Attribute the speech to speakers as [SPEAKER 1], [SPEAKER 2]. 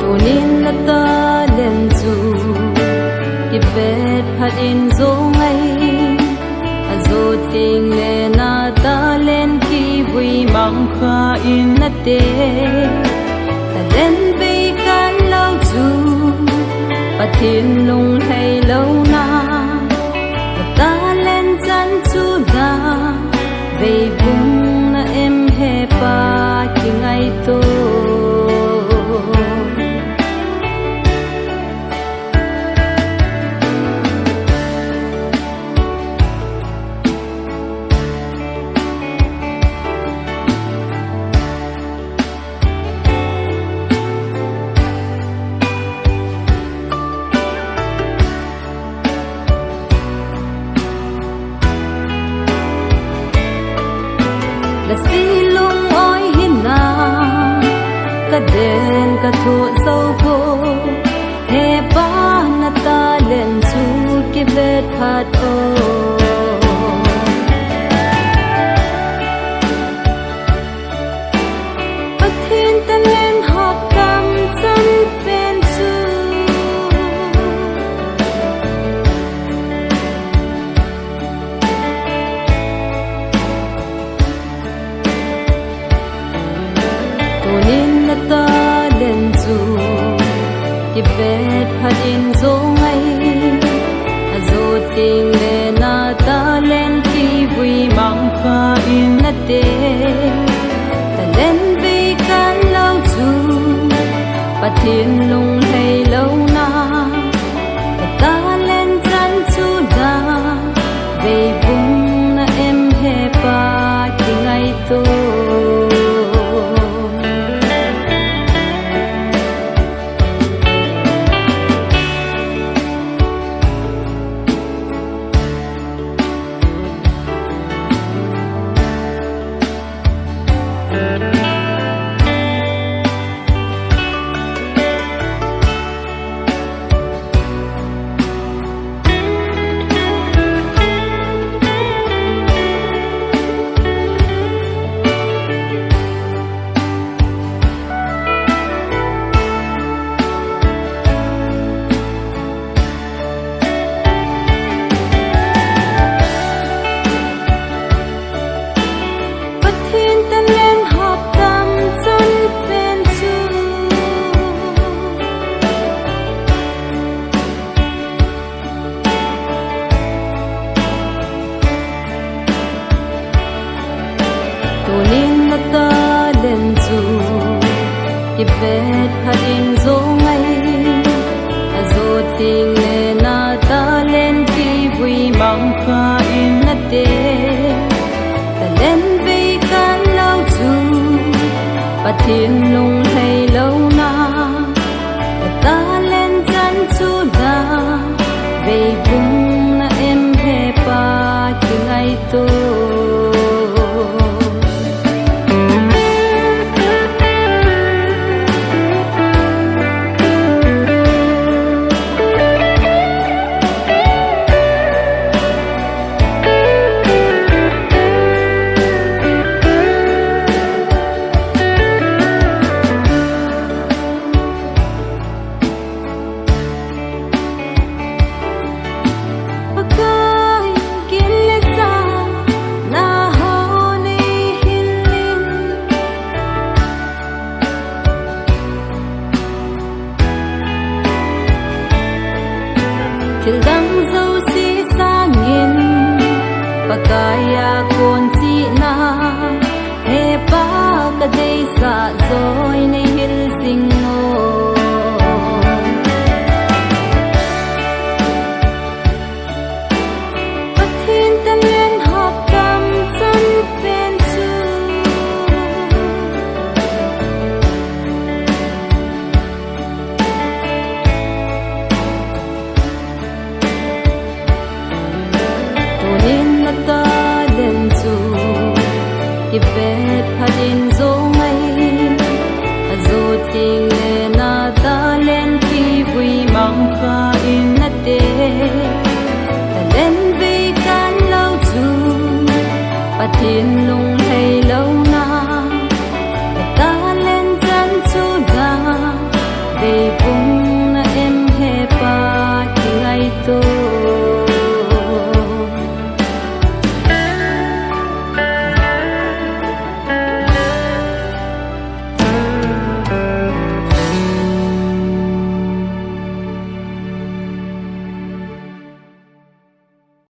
[SPEAKER 1] Tunin na talen zu Ibet padin zongay Azo ting le na talen ki vui mang kha in na te Talen bay kan lau zu Patin lung hay lâu na Talen chan chu da Bay bung na em he pa ki ngay to La silong oi hina ka den ka thu sâu po he pa na ta len chu ki vet phat o pathin tan len hop kam chan pen chu Tunin na talen zu Ibet padin zongay Azo ting le na talen ki vui mang kha in na te Talen bay kan lau zu Patin lung hay lâu na Talen chan chu da Bay bung na em he pa ki ngay to Tunin na talen zu Ibet padin zongay Azo ting le na talen ki vui mang kha in na te Talen bay kan lau zu Patin lung hay lâu na Talen chan chu da Bay bung na em he pa ki ngay to Til dang dâu si sa ngin Pagaya kon si na He pa ka day sa zoy ni hil sing mo Pathin tan len hop kam chan pen bet phadin zo ngai zo ting le na ta len ki vui mang kha in na te ta len ve kan lau chu pathin lung